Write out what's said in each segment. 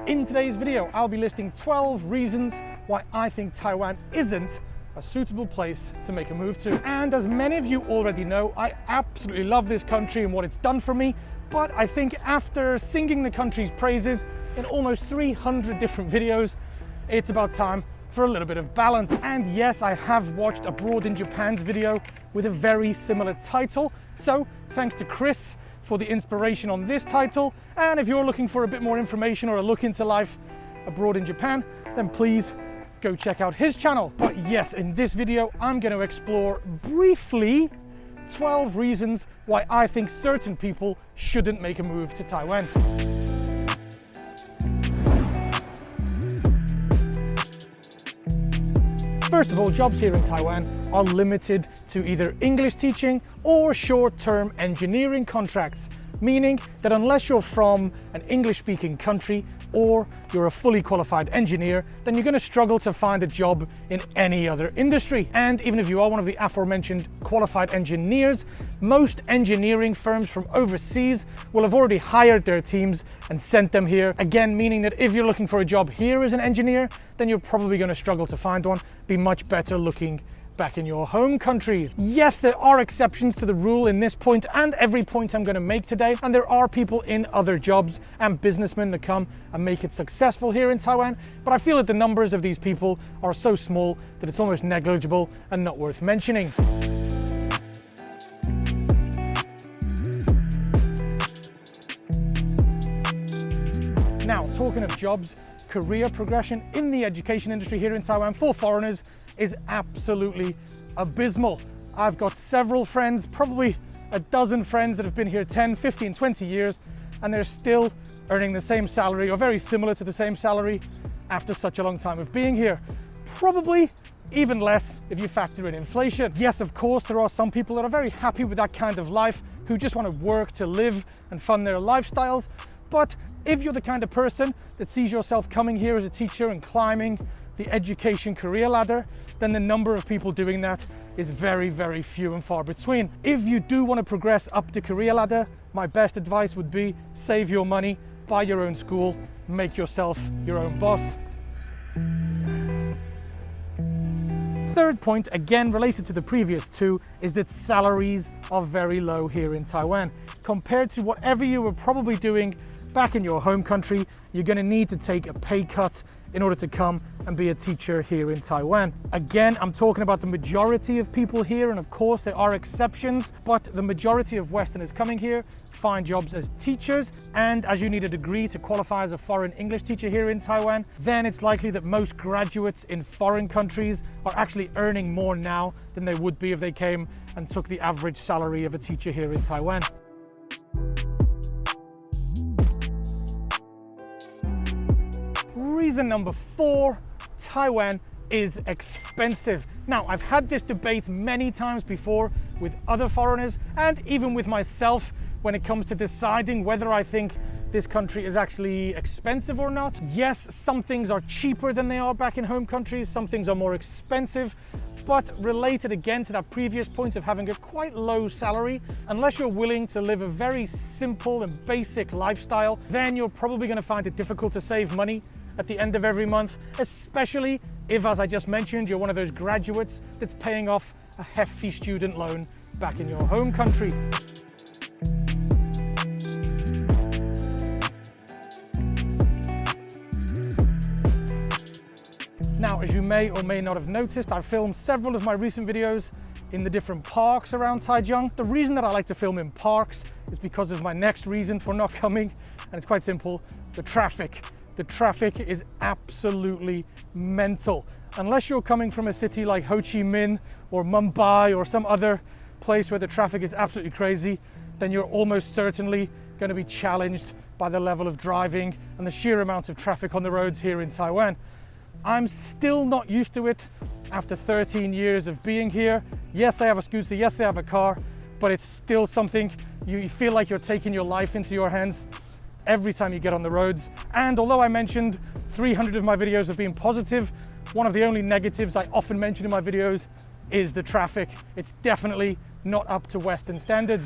In today's video, I'll be listing 12 reasons why I think Taiwan isn't a suitable place to make a move to. And as many of you already know, I absolutely love this country and what it's done for me. But I think after singing the country's praises in almost 300 different videos, it's about time for a little bit of balance. And yes, I have watched Abroad in Japan's video with a very similar title. So thanks to Chris for the inspiration on this title. And if you're looking for a bit more information or a look into life abroad in Japan, then please go check out his channel. But yes, in this video, I'm going to explore briefly 12 reasons why I think certain people shouldn't make a move to Taiwan. First of all, jobs here in Taiwan are limited to either English teaching or short-term engineering contracts, meaning that unless you're from an English-speaking country or you're a fully qualified engineer, then you're going to struggle to find a job in any other industry. And even if you are one of the aforementioned qualified engineers, most engineering firms from overseas will have already hired their teams and sent them here. Again, meaning that if you're looking for a job here as an engineer, then you're probably going to struggle to find one. Be much better looking back in your home countries. Yes, there are exceptions to the rule in this point and every point I'm going to make today, and there are people in other jobs and businessmen that come and make it successful here in Taiwan, but I feel that the numbers of these people are so small that it's almost negligible and not worth mentioning. Now, talking of jobs, career progression in the education industry here in Taiwan for foreigners is absolutely abysmal. I've got several friends, probably a dozen friends that have been here 10, 15, 20 years, and they're still earning the same salary or very similar to the same salary after such a long time of being here. Probably even less if you factor in inflation. Yes, of course, there are some people that are very happy with that kind of life, who just want to work to live and fund their lifestyles. But if you're the kind of person that sees yourself coming here as a teacher and climbing the education career ladder, then the number of people doing that is very, very few and far between. If you do want to progress up the career ladder, my best advice would be save your money, buy your own school, make yourself your own boss. Third point, again related to the previous two, is that salaries are very low here in Taiwan. Compared to whatever you were probably doing back in your home country, you're going to need to take a pay cut in order to come and be a teacher here in Taiwan. Again, I'm talking about the majority of people here, and of course there are exceptions, but the majority of Westerners coming here find jobs as teachers, and as you need a degree to qualify as a foreign English teacher here in Taiwan, then it's likely that most graduates in foreign countries are actually earning more now than they would be if they came and took the average salary of a teacher here in Taiwan. Reason number 4, Taiwan is expensive. Now, I've had this debate many times before with other foreigners and even with myself when it comes to deciding whether I think this country is actually expensive or not. Yes, some things are cheaper than they are back in home countries, some things are more expensive, but related again to that previous point of having a quite low salary, unless you're willing to live a very simple and basic lifestyle, then you're probably going to find it difficult to save money at the end of every month, especially if, as I just mentioned, you're one of those graduates that's paying off a hefty student loan back in your home country. Now, as you may or may not have noticed, I've filmed several of my recent videos in the different parks around Taichung. The reason that I like to film in parks is because of my next reason for not coming, and it's quite simple: the traffic. The traffic is absolutely mental. Unless you're coming from a city like Ho Chi Minh or Mumbai or some other place where the traffic is absolutely crazy, then you're almost certainly going to be challenged by the level of driving and the sheer amount of traffic on the roads here in Taiwan. I'm still not used to it after 13 years of being here. Yes, I have a scooter, yes, I have a car, but it's still something you feel like you're taking your life into your hands every time you get on the roads. And although I mentioned 300 of my videos have been positive, one of the only negatives I often mention in my videos is the traffic. It's definitely not up to Western standards.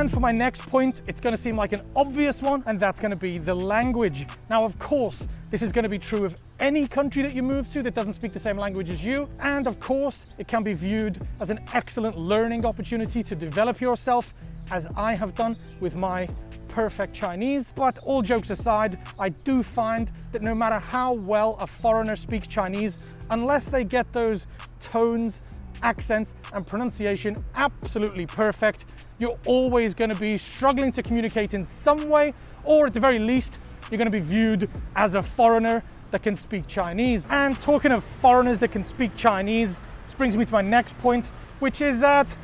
And for my next point, it's going to seem like an obvious one, and that's going to be the language. Now, of course, this is going to be true of any country that you move to that doesn't speak the same language as you. And of course, it can be viewed as an excellent learning opportunity to develop yourself, as I have done with my perfect Chinese. But all jokes aside, I do find that no matter how well a foreigner speaks Chinese, unless they get those tones, accents, and pronunciation absolutely perfect, you're always going to be struggling to communicate in some way, or at the very least, you're going to be viewed as a foreigner that can speak Chinese. And talking of foreigners that can speak Chinese, this brings me to my next point, which is that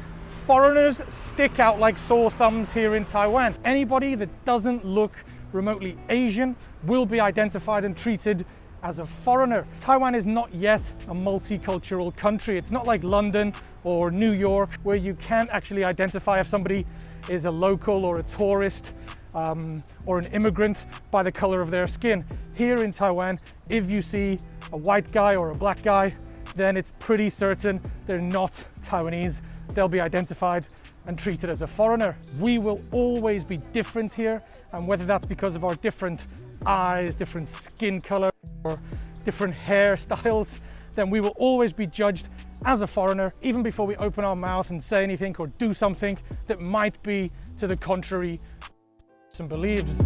foreigners stick out like sore thumbs here in Taiwan. Anybody that doesn't look remotely Asian will be identified and treated as a foreigner. Taiwan is not yet a multicultural country. It's not like London or New York, where you can't actually identify if somebody is a local or a tourist or an immigrant by the color of their skin. Here in Taiwan, if you see a white guy or a black guy, then it's pretty certain they're not Taiwanese. They'll be identified and treated as a foreigner. We will always be different here, and whether that's because of our different eyes, different skin color, or different hairstyles, then we will always be judged as a foreigner, even before we open our mouth and say anything or do something that might be to the contrary and beliefs.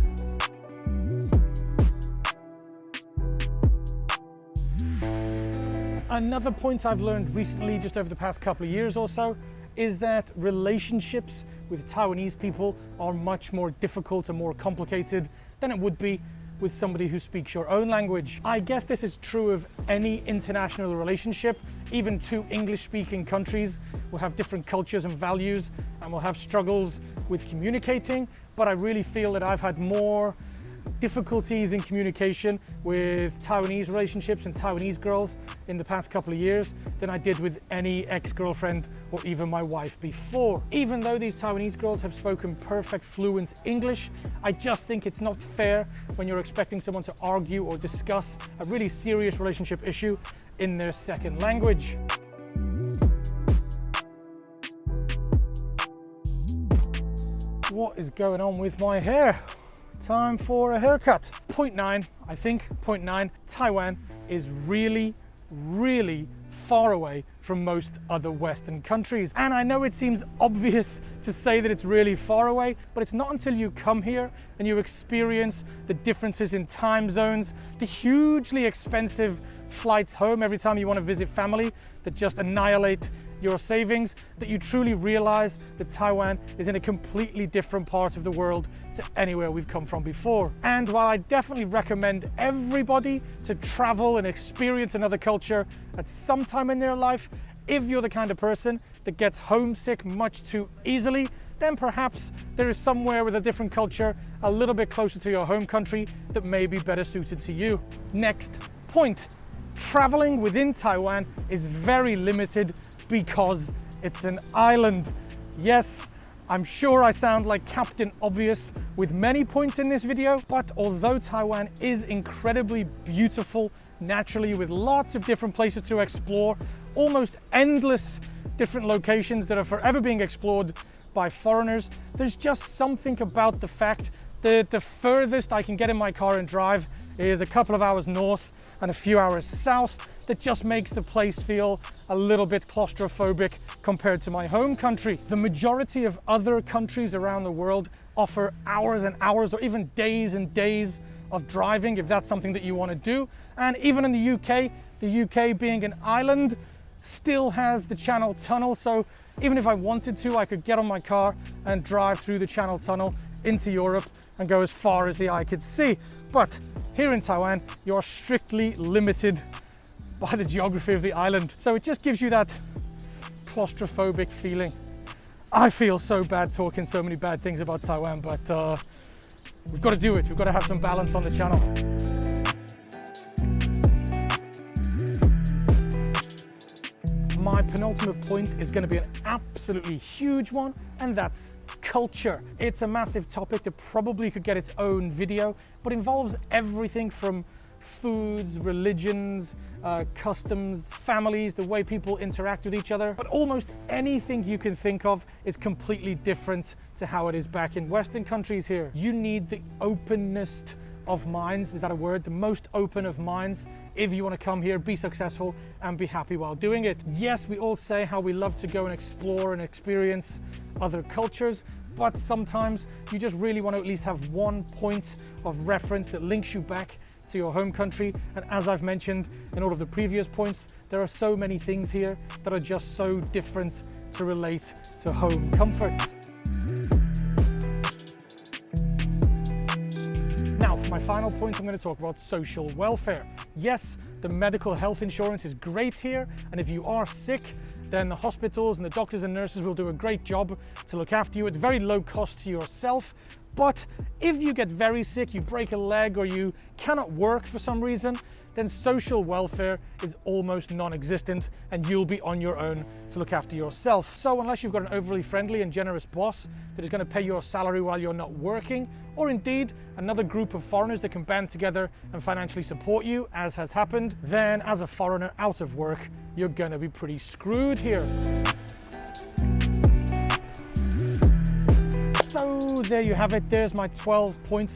Another point I've learned recently, just over the past couple of years or so, is that relationships with Taiwanese people are much more difficult and more complicated than it would be with somebody who speaks your own language. I guess this is true of any international relationship. Even two English-speaking countries will have different cultures and values and will have struggles with communicating, but I really feel that I've had more difficulties in communication with Taiwanese relationships and Taiwanese girls in the past couple of years than I did with any ex-girlfriend or even my wife before. Even though these Taiwanese girls have spoken perfect fluent English, I just think it's not fair when you're expecting someone to argue or discuss a really serious relationship issue in their second language. What is going on with my hair? Time for a haircut. Point 9, I think, point 9, Taiwan is really far away from most other Western countries. And I know it seems obvious to say that it's really far away, but it's not until you come here and you experience the differences in time zones, the hugely expensive flights home every time you want to visit family that just annihilate your savings, that you truly realize that Taiwan is in a completely different part of the world to anywhere we've come from before. And while I definitely recommend everybody to travel and experience another culture at some time in their life, if you're the kind of person that gets homesick much too easily, then perhaps there is somewhere with a different culture a little bit closer to your home country that may be better suited to you. Next point, traveling within Taiwan is very limited because it's an island. Yes, I'm sure I sound like Captain Obvious with many points in this video, but although Taiwan is incredibly beautiful naturally with lots of different places to explore, almost endless different locations that are forever being explored by foreigners, there's just something about the fact that the furthest I can get in my car and drive is a couple of hours north and a few hours south, that just makes the place feel a little bit claustrophobic compared to my home country. The majority of other countries around the world offer hours and hours or even days and days of driving if that's something that you want to do. And even in the UK being an island still has the Channel Tunnel, so even if I wanted to, I could get on my car and drive through the Channel Tunnel into Europe and go as far as the eye could see. But here in Taiwan, you're strictly limited by the geography of the island. So it just gives you that claustrophobic feeling. I feel so bad talking so many bad things about Taiwan, but we've got to do it. We've got to have some balance on the channel. My penultimate point is going to be an absolutely huge one, and that's culture. It's a massive topic that probably could get its own video, but involves everything from foods, religions, customs, families, the way people interact with each other. But almost anything you can think of is completely different to how it is back in Western countries here. You need the openness of minds, is that a word? The most open of minds if you want to come here, be successful and be happy while doing it. Yes, we all say how we love to go and explore and experience other cultures, but sometimes you just really want to at least have one point of reference that links you back to your home country. And as I've mentioned in all of the previous points, there are so many things here that are just so different to relate to home comfort. Now, for my final point, I'm going to talk about social welfare. Yes, the medical health insurance is great here, and if you are sick, then the hospitals and the doctors and nurses will do a great job to look after you at very low cost to yourself. But if you get very sick, you break a leg, or you cannot work for some reason, then social welfare is almost non-existent and you'll be on your own to look after yourself. So unless you've got an overly friendly and generous boss that is going to pay your salary while you're not working, or indeed another group of foreigners that can band together and financially support you, as has happened, then as a foreigner out of work, you're going to be pretty screwed here. So there you have it. There's my 12 points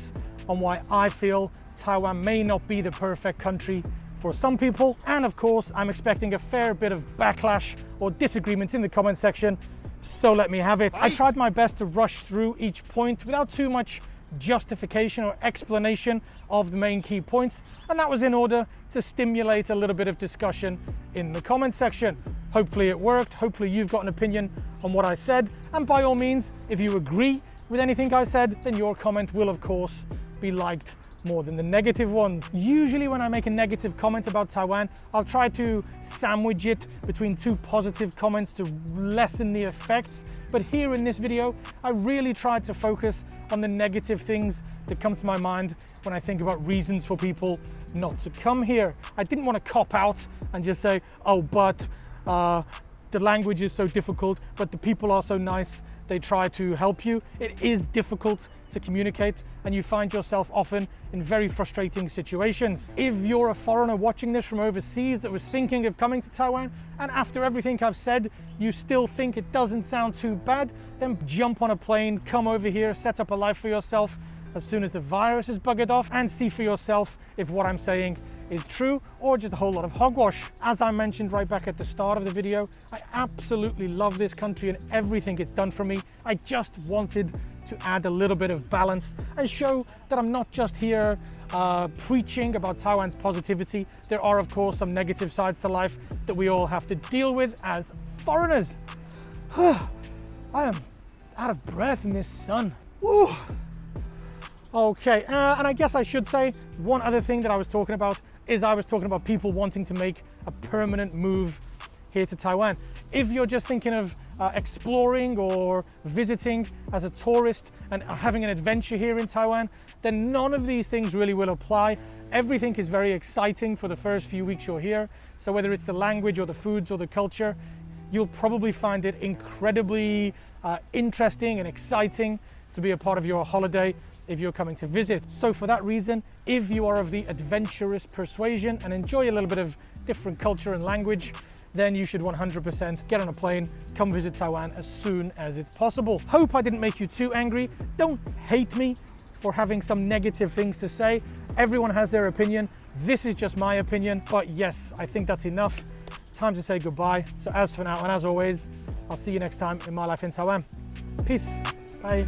on why I feel Taiwan may not be the perfect country for some people. And of course, I'm expecting a fair bit of backlash or disagreements in the comment section, so let me have it. I tried my best to rush through each point without too much justification or explanation of the main key points, and that was in order to stimulate a little bit of discussion in the comment section. Hopefully it worked. Hopefully you've got an opinion on what I said, and by all means, if you agree with anything I said, then your comment will of course be liked more than the negative ones. Usually when I make a negative comment about Taiwan, I'll try to sandwich it between two positive comments to lessen the effects. But here in this video, I really tried to focus on the negative things that come to my mind when I think about reasons for people not to come here. I didn't want to cop out and just say, oh, but the language is so difficult, but the people are so nice, they try to help you. It is difficult to communicate, and you find yourself often in very frustrating situations. If you're a foreigner watching this from overseas that was thinking of coming to Taiwan, and after everything I've said, you still think it doesn't sound too bad, then jump on a plane, come over here, set up a life for yourself as soon as the virus is buggered off, and see for yourself if what I'm saying is true or just a whole lot of hogwash. As I mentioned right back at the start of the video, I absolutely love this country and everything it's done for me. I just wanted to add a little bit of balance and show that I'm not just here preaching about Taiwan's positivity. There are of course some negative sides to life that we all have to deal with as foreigners. I am out of breath in this sun. Woo. Okay, and I guess I should say one other thing that I was talking about is I was talking about people wanting to make a permanent move here to Taiwan. If you're just thinking of exploring or visiting as a tourist and having an adventure here in Taiwan, then none of these things really will apply. Everything is very exciting for the first few weeks you're here. So whether it's the language or the foods or the culture, you'll probably find it incredibly interesting and exciting to be a part of your holiday if you're coming to visit. So for that reason, if you are of the adventurous persuasion and enjoy a little bit of different culture and language, then you should 100% get on a plane, come visit Taiwan as soon as it's possible. Hope I didn't make you too angry. Don't hate me for having some negative things to say. Everyone has their opinion. This is just my opinion, but yes, I think that's enough. Time to say goodbye. So as for now, and as always, I'll see you next time in my life in Taiwan. Peace. Bye.